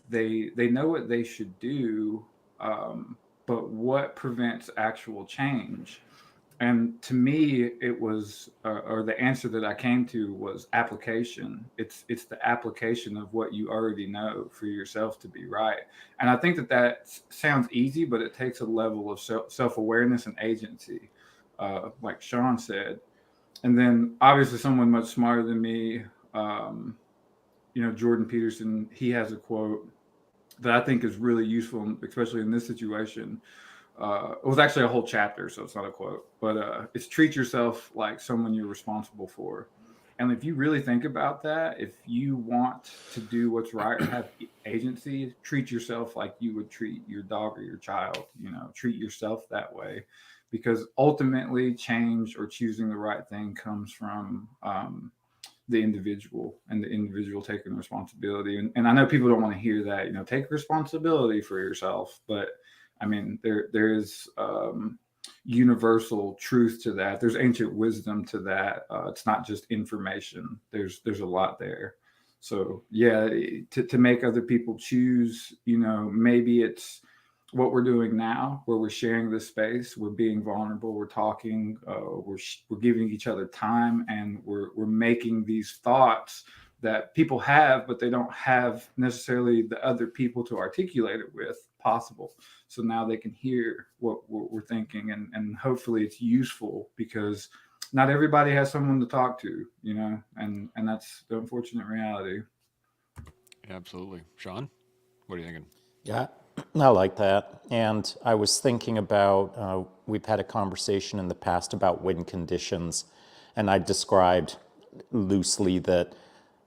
They know what they should do, but what prevents actual change? And to me, it was, or the answer that I came to was application. It's the application of what you already know for yourself to be right. And I think that sounds easy, but it takes a level of self-awareness and agency, like Shaun said. And then obviously someone much smarter than me, you know, Jordan Peterson, he has a quote that I think is really useful, especially in this situation. It was actually a whole chapter, so it's not a quote, but it's treat yourself like someone you're responsible for. And if you really think about that, if you want to do what's right or have agency, treat yourself like you would treat your dog or your child, you know, treat yourself that way, because ultimately change or choosing the right thing comes from the individual and the individual taking responsibility. And I know people don't want to hear that, you know, take responsibility for yourself, but I mean, there is universal truth to that. There's ancient wisdom to that. It's not just information. There's a lot there. So yeah, to make other people choose, you know, maybe it's what we're doing now, where we're sharing this space, we're being vulnerable, we're talking, we're giving each other time, and we're making these thoughts that people have, but they don't have necessarily the other people to articulate it with possible. So now they can hear what we're thinking, and hopefully it's useful, because not everybody has someone to talk to, and that's the unfortunate reality. Absolutely. Shaun, what are you thinking? Yeah, I like that. And I was thinking about, we've had a conversation in the past about wind conditions, and I described loosely that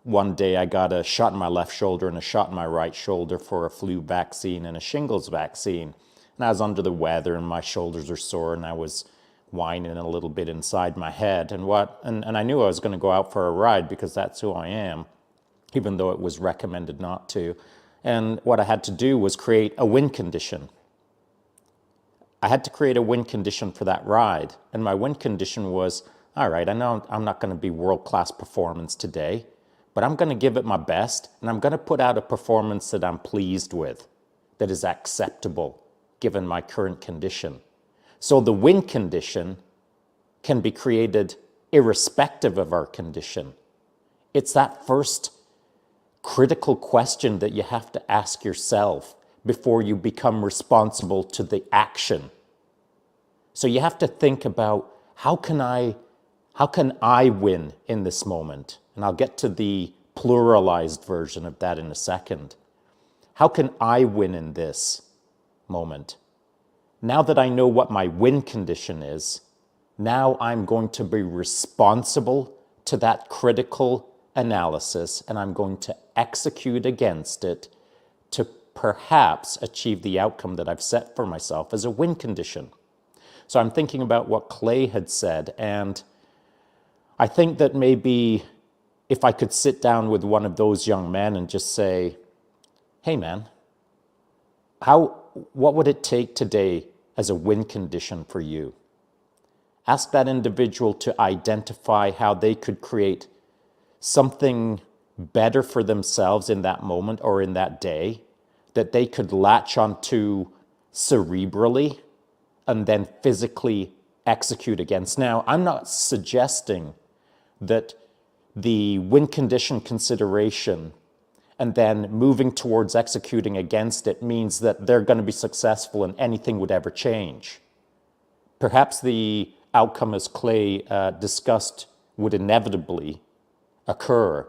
one day I got a shot in my left shoulder and a shot in my right shoulder for a flu vaccine and a shingles vaccine. And I was under the weather and my shoulders were sore and I was whining a little bit inside my head. And I knew I was going to go out for a ride because that's who I am, even though it was recommended not to. And what I had to do was create a win condition. I had to create a win condition for that ride. And my win condition was, all right, I know I'm not going to be world-class performance today, but I'm going to give it my best, and I'm going to put out a performance that I'm pleased with, that is acceptable given my current condition. So the win condition can be created irrespective of our condition. It's that first critical question that you have to ask yourself before you become responsible to the action. So you have to think about, how can I win in this moment? And I'll get to the pluralized version of that in a second. How can I win in this moment? Now that I know what my win condition is, now I'm going to be responsible to that critical analysis, and I'm going to execute against it to perhaps achieve the outcome that I've set for myself as a win condition. So I'm thinking about what Clay had said, and I think that maybe if I could sit down with one of those young men and just say, hey man, what would it take today as a win condition for you? Ask that individual to identify how they could create something better for themselves in that moment or in that day that they could latch onto cerebrally and then physically execute against. Now, I'm not suggesting that the win condition consideration and then moving towards executing against it means that they're going to be successful and anything would ever change. Perhaps the outcome, as Clay discussed, would inevitably occur.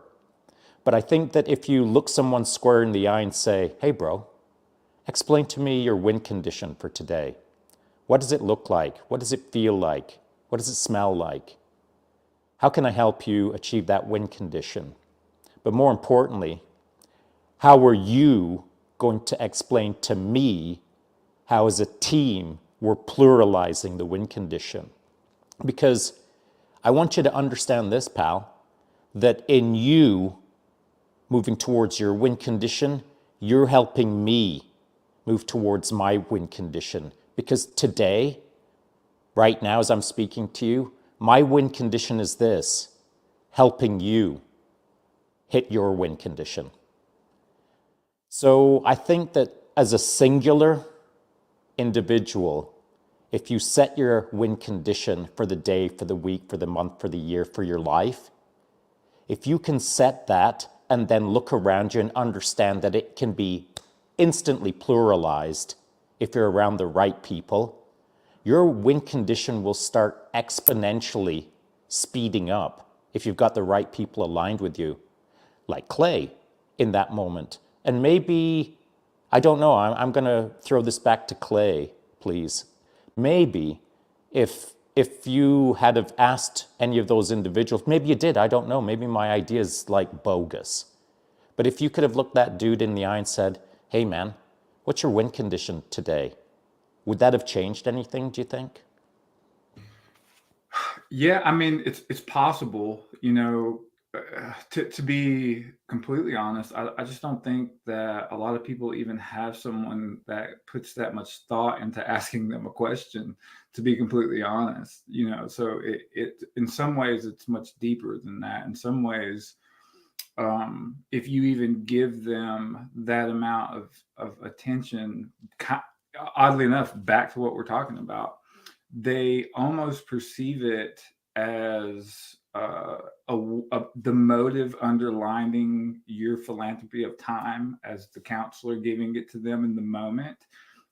But I think that if you look someone square in the eye and say, hey bro, explain to me your win condition for today. What does it look like? What does it feel like? What does it smell like? How can I help you achieve that win condition? But more importantly, how are you going to explain to me how as a team we're pluralizing the win condition? Because I want you to understand this, pal, that in you moving towards your win condition, you're helping me move towards my win condition. Because today, right now as I'm speaking to you, my win condition is this: helping you hit your win condition. So I think that as a singular individual, if you set your win condition for the day, for the week, for the month, for the year, for your life, if you can set that and then look around you and understand that it can be instantly pluralized if you're around the right people, your win condition will start exponentially speeding up if you've got the right people aligned with you, like Clay in that moment. And maybe, I don't know, I'm going to throw this back to Clay, please. Maybe if you had have asked any of those individuals, maybe you did, I don't know, maybe my idea is like bogus. But if you could have looked that dude in the eye and said, hey man, what's your win condition today? Would that have changed anything, do you think? Yeah, I mean, it's possible, to be completely honest, I just don't think that a lot of people even have someone that puts that much thought into asking them a question, to be completely honest, so it in some ways it's much deeper than that. In some ways, if you even give them that amount of attention, oddly enough, back to what we're talking about, they almost perceive it as the motive underlining your philanthropy of time as the counselor giving it to them in the moment.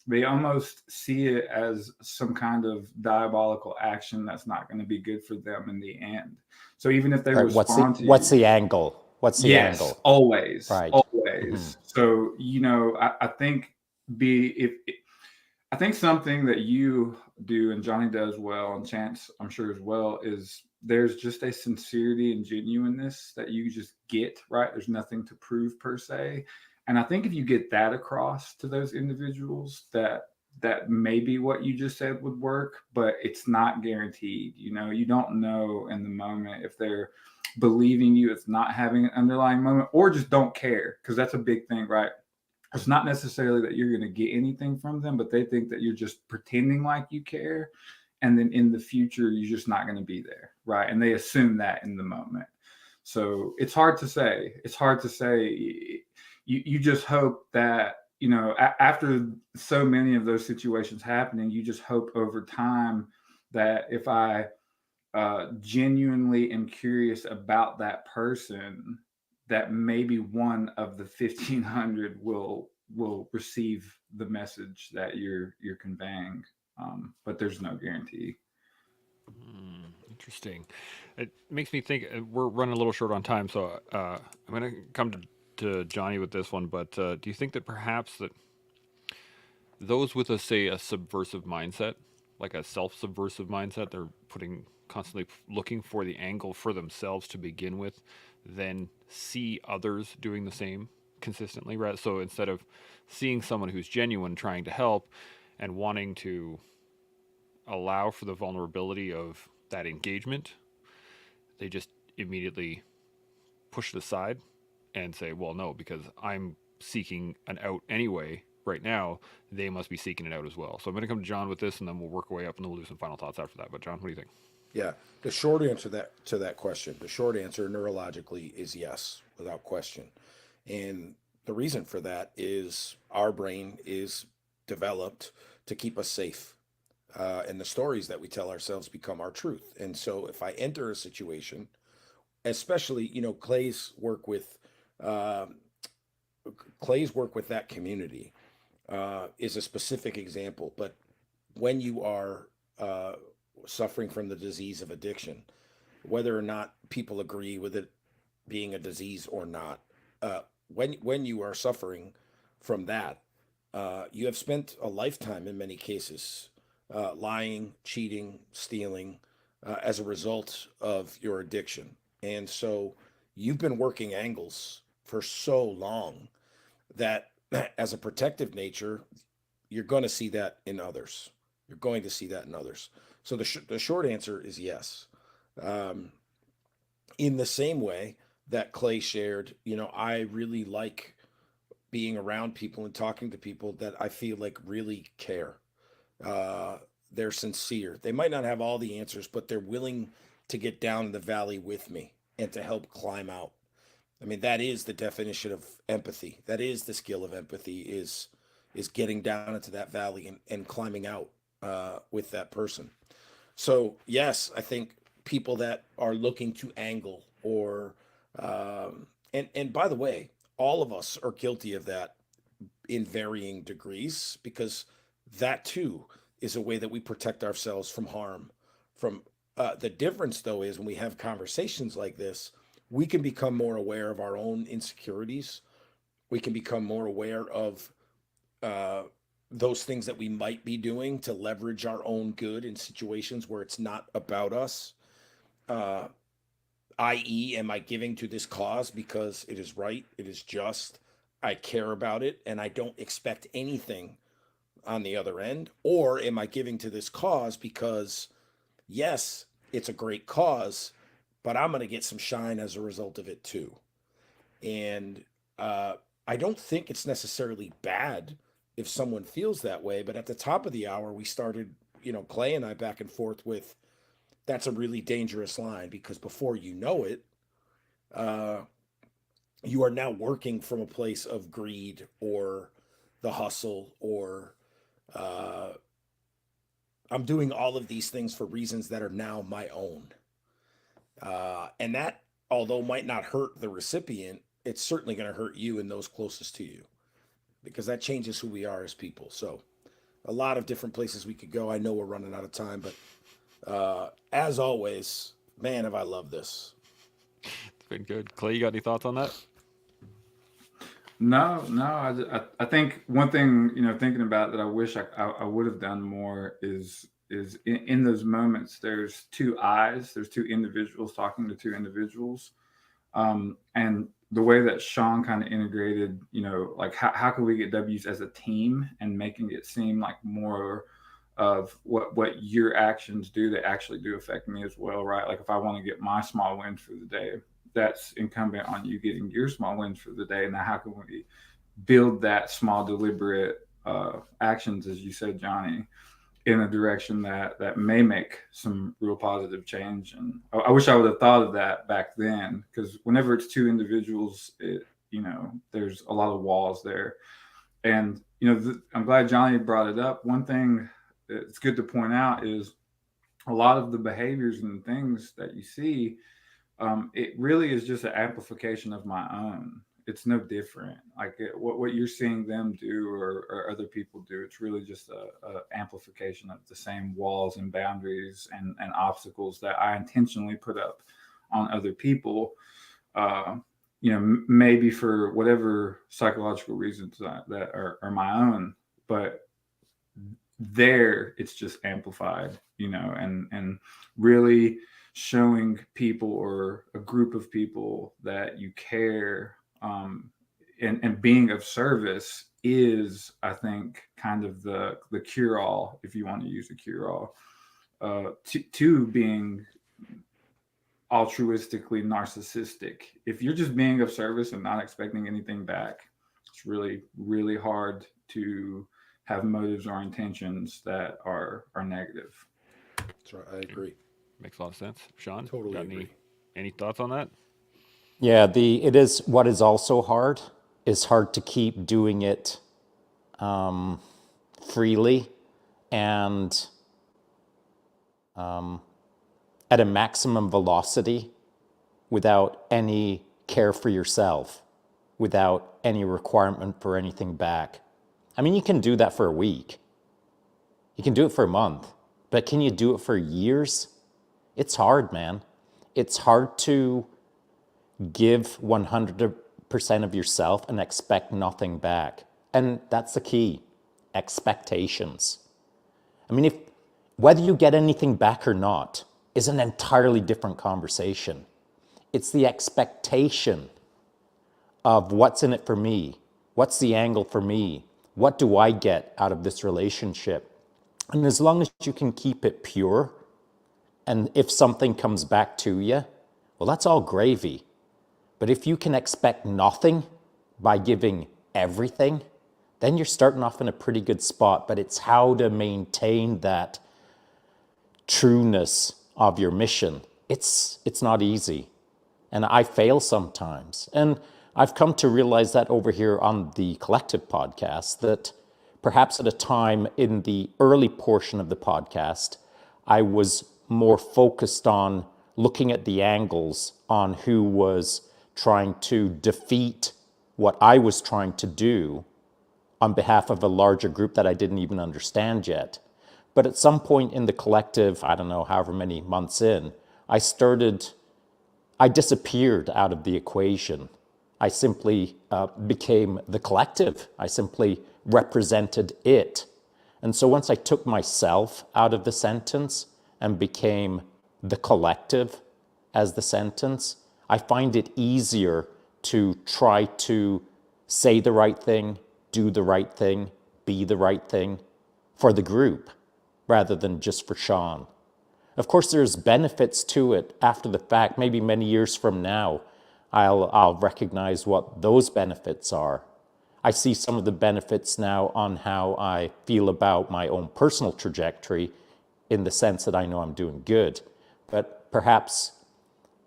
They almost see it as some kind of diabolical action that's not going to be good for them in the end. So even if they Right, respond to what's you, the angle? What's the yes, angle? always, Right. always. So I think I think something that you do and Johnny does well, and Chance I'm sure as well, is there's just a sincerity and genuineness that you just get, right? There's nothing to prove per se. And I think if you get that across to those individuals, that maybe what you just said would work, but it's not guaranteed. You don't know in the moment if they're believing you, it's not having an underlying moment, or just don't care, because that's a big thing, right? It's not necessarily that you're going to get anything from them, but they think that you're just pretending like you care. And then in the future, you're just not going to be there. Right. And they assume that in the moment. So it's hard to say. It's hard to say. You just hope that, after so many of those situations happening, you just hope over time that if I genuinely am curious about that person, that maybe one of the 1,500 will receive the message that you're conveying, but there's no guarantee. Interesting. It makes me think we're running a little short on time, so I'm going to come to Johnny with this one. But do you think that perhaps that those with a subversive mindset, like a self-subversive mindset, they're constantly looking for the angle for themselves to begin with, then see others doing the same consistently, right? So instead of seeing someone who's genuine, trying to help, and wanting to allow for the vulnerability of that engagement, they just immediately push it aside and say, well, no, because I'm seeking an out anyway right now, they must be seeking it out as well. So I'm going to come to John with this, and then we'll work our way up, and then we'll do some final thoughts after that. But John, what do you think? Yeah, the short answer to that question, the short answer neurologically is yes, without question. And the reason for that is our brain is developed to keep us safe. And the stories that we tell ourselves become our truth. And so if I enter a situation, especially, uh, Clay's work with that community is a specific example. But when you are suffering from the disease of addiction, whether or not people agree with it being a disease or not, when you are suffering from that, you have spent a lifetime in many cases lying, cheating, stealing as a result of your addiction. And so you've been working angles for so long that as a protective nature, you're going to see that in others. You're going to see that in others. So the short answer is yes. Um, in the same way that Clay shared, I really like being around people and talking to people that I feel like really care. Uh, they're sincere. They might not have all the answers, but they're willing to get down in the valley with me and to help climb out. I mean, that is the definition of empathy. That is the skill of empathy is getting down into that valley and climbing out with that person. So yes, I think people that are looking to angle or and by the way, all of us are guilty of that in varying degrees because that too is a way that we protect ourselves from harm. From the difference though is when we have conversations like this, we can become more aware of our own insecurities. We can become more aware of uh, those things that we might be doing to leverage our own good in situations where it's not about us. Uh, i.e., am I giving to this cause because it is right, it is just, I care about it, and I don't expect anything on the other end? Or am I giving to this cause because, yes, it's a great cause, but I'm going to get some shine as a result of it too? And uh, I don't think it's necessarily bad if someone feels that way. But at the top of the hour, we started, Clay and I back and forth with that's a really dangerous line because before you know it, uh, you are now working from a place of greed or the hustle or uh, I'm doing all of these things for reasons that are now my own. And that, although might not hurt the recipient, it's certainly going to hurt you and those closest to you, because that changes who we are as people. So a lot of different places we could go. I know we're running out of time, but as always, man, have I loved this. It's been good. Clay, you got any thoughts on that? No, no. I think one thing, thinking about that, I wish I would have done more is in those moments. There's two eyes. There's two individuals talking to two individuals, and the way that Shaun kind of integrated, like how can we get W's as a team and making it seem like more of what your actions do that actually do affect me as well, right? Like if I want to get my small wins for the day, that's incumbent on you getting your small wins for the day. Now, how can we build that small, deliberate actions, as you said, Johnny, in a direction that may make some real positive change? And I wish I would have thought of that back then, because whenever it's two individuals, there's a lot of walls there. And, I'm glad Johnny brought it up. One thing that's good to point out is a lot of the behaviors and things that you see, it really is just an amplification of my own. It's no different. Like what you're seeing them do or other people do, it's really just a amplification of the same walls and boundaries and obstacles that I intentionally put up on other people. Maybe for whatever psychological reasons that are my own, but there it's just amplified, and really showing people or a group of people that you care, and being of service is, I think, kind of the cure-all, if you want to use a cure-all, to being altruistically narcissistic. If you're just being of service and not expecting anything back, it's really, really hard to have motives or intentions that are negative. That's right. I agree. Makes a lot of sense. Shaun, Totally got agree. any thoughts on that? Yeah, it is what is also hard is hard to keep doing it freely and at a maximum velocity without any care for yourself, without any requirement for anything back. I mean, you can do that for a week. You can do it for a month, but can you do it for years? It's hard, man. It's hard to give 100% of yourself and expect nothing back. And that's the key, expectations. I mean, whether you get anything back or not is an entirely different conversation. It's the expectation of what's in it for me, what's the angle for me, what do I get out of this relationship? And as long as you can keep it pure, and if something comes back to you, well, that's all gravy. But if you can expect nothing by giving everything, then you're starting off in a pretty good spot. But it's how to maintain that trueness of your mission. It's not easy. And I fail sometimes. And I've come to realize that over here on the Collective podcast, that perhaps at a time in the early portion of the podcast, I was more focused on looking at the angles on who was trying to defeat what I was trying to do on behalf of a larger group that I didn't even understand yet. But at some point in the Collective, I don't know, however many months in, I disappeared out of the equation. I simply became the Collective. I simply represented it. And so once I took myself out of the sentence and became the Collective as the sentence, I find it easier to try to say the right thing, do the right thing, be the right thing for the group rather than just for Shaun. Of course, there's benefits to it after the fact. Maybe many years from now, I'll recognize what those benefits are. I see some of the benefits now on how I feel about my own personal trajectory in the sense that I know I'm doing good. But perhaps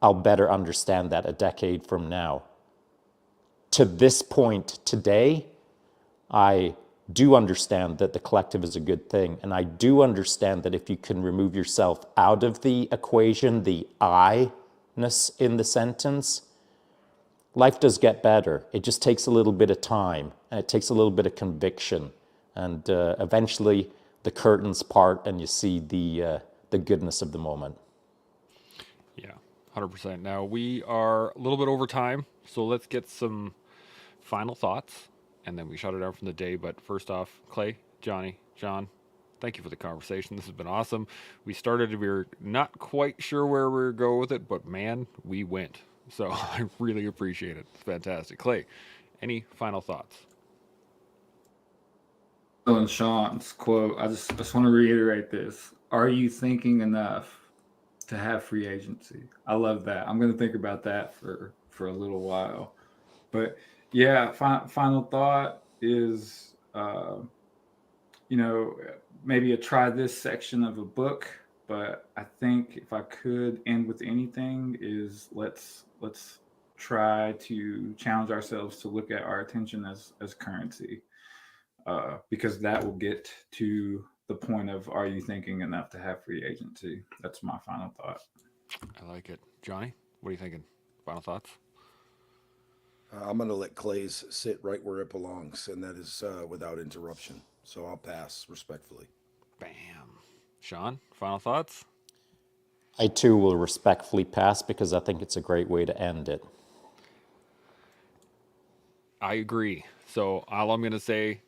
I'll better understand that a decade from now. To this point today, I do understand that the Collective is a good thing. And I do understand that if you can remove yourself out of the equation, the I in the sentence, life does get better. It just takes a little bit of time, and it takes a little bit of conviction, and eventually the curtains part, and you see the goodness of the moment. Yeah, 100%. Now, we are a little bit over time, so let's get some final thoughts, and then we shut it down from the day. But first off, Clay, Johnny, John, thank you for the conversation. This has been awesome. We were not quite sure where we were going with it, but man, we went. So I really appreciate it. It's fantastic. Clay, any final thoughts? And Sean's quote, I just want to reiterate this. Are you thinking enough to have free agency? I love that. I'm going to think about that for a little while. But yeah, final thought is, maybe try this section of a book. But I think if I could end with anything is let's try to challenge ourselves to look at our attention as currency. Because that will get to the point of, are you thinking enough to have free agency? That's my final thought. I like it. Johnny, what are you thinking? Final thoughts? I'm going to let Clay's sit right where it belongs, and that is without interruption. So I'll pass respectfully. Bam. Shaun, final thoughts? I too will respectfully pass because I think it's a great way to end it. I agree. So all I'm going to say,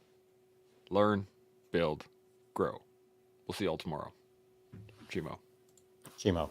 learn, build, grow. We'll see y'all tomorrow. Chimo. Chimo.